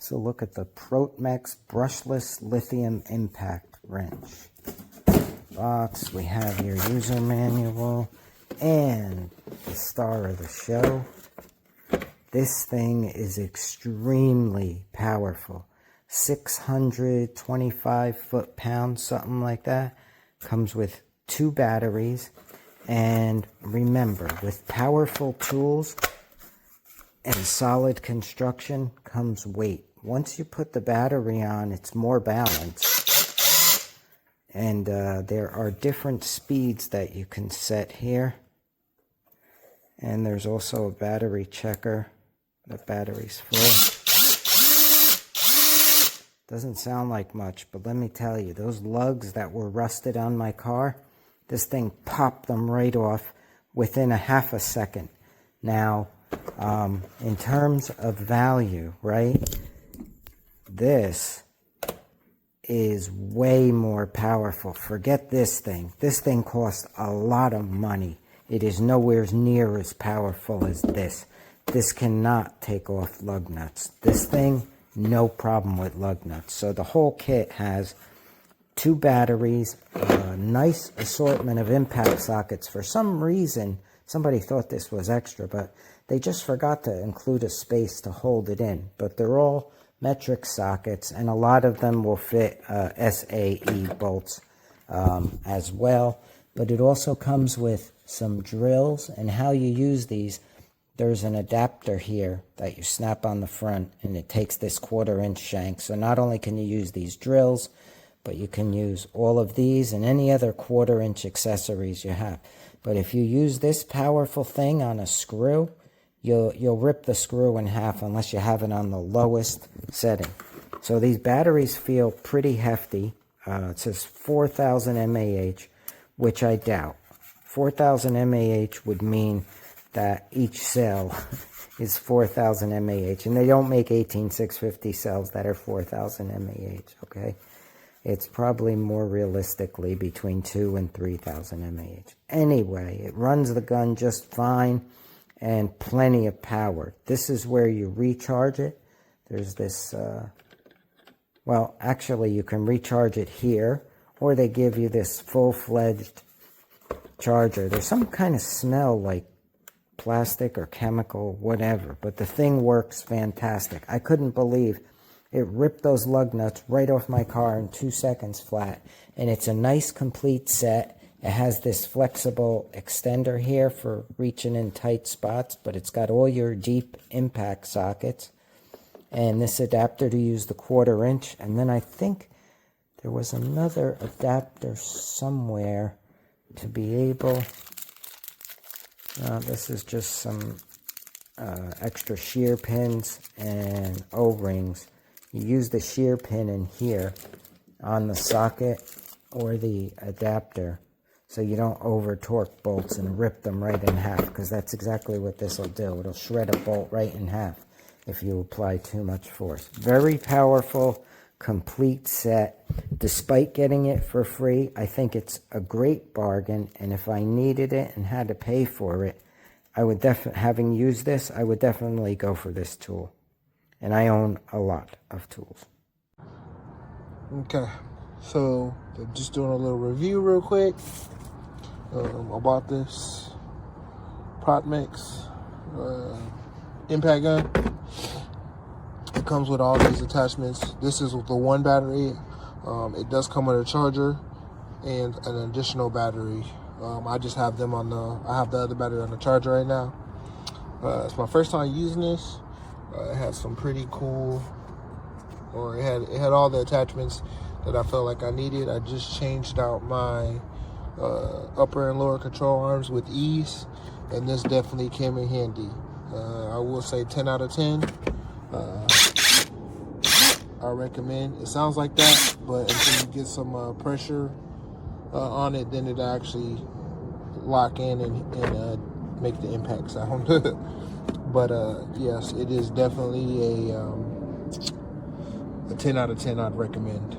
So look at the Protmex Brushless Lithium Impact Wrench. Box, we have your user manual and the star of the show. This thing is extremely powerful. 625 foot-pounds, something like that. Comes with 2 batteries. And remember, with powerful tools and solid construction comes weight. Once you put the battery on, it's more balanced. And there are different speeds that you can set here. And there's also a battery checker. The battery's full. Doesn't sound like much, but let me tell you, those lugs that were rusted on my car, this thing popped them right off within a half a second. Now, in terms of value, right, this is way more powerful. Forget this thing. This thing costs a lot of money. It is nowhere near as powerful as this. This cannot take off lug nuts. This thing, no problem with lug nuts. So the whole kit has 2 batteries, a nice assortment of impact sockets. For some reason, somebody thought this was extra, but they just forgot to include a space to hold it in. But they're all metric sockets, and a lot of them will fit SAE bolts as well. But it also comes with some drills, and how you use these. There's an adapter here that you snap on the front, and it takes this 1/4-inch shank. So not only can you use these drills, but you can use all of these and any other 1/4-inch accessories you have. But if you use this powerful thing on a screw, you'll rip the screw in half unless you have it on the lowest setting. So these batteries feel pretty hefty. It says 4,000 mAh, which I doubt. 4,000 mAh would mean that each cell is 4,000 mAh, and they don't make 18650 cells that are 4,000 mAh, okay? It's probably more realistically between 2 and 3,000 mAh. Anyway, it runs the gun just fine and plenty of power. This is where you recharge it. There's this, well, actually you can recharge it here, or they give you this full-fledged charger. There's some kind of smell like plastic or chemical, whatever, but the thing works fantastic. I couldn't believe it ripped those lug nuts right off my car in 2 seconds flat, and it's a nice complete set. It has this flexible extender here for reaching in tight spots, but it's got all your deep impact sockets, and this adapter to use the 1/4-inch, and then I think there was another adapter somewhere to be able. This is just some extra shear pins and O-rings. You use the shear pin in here on the socket or the adapter so you don't over torque bolts and rip them right in half, because that's exactly what this will do. It'll shred a bolt right in half if you apply too much force. Very powerful, complete set. Despite getting it for free, I think it's a great bargain, and if I needed it and had to pay for it, I would having used this, I would definitely go for this tool. And I own a lot of tools. Okay, so just doing a little review real quick about this Protmex impact gun. It comes with all these attachments. This is with the 1 battery. It does come with a charger and an additional battery. I just have them on I have the other battery on the charger right now. It's my first time using this. It has some pretty cool, or it had all the attachments that I felt like I needed. I just changed out my upper and lower control arms with ease, and this definitely came in handy. I will say 10 out of 10. I recommend. It sounds like that, but until you get some pressure on it, then it'll actually lock in and make the impact sound. But yes, it is definitely a 10 out of 10 I'd recommend.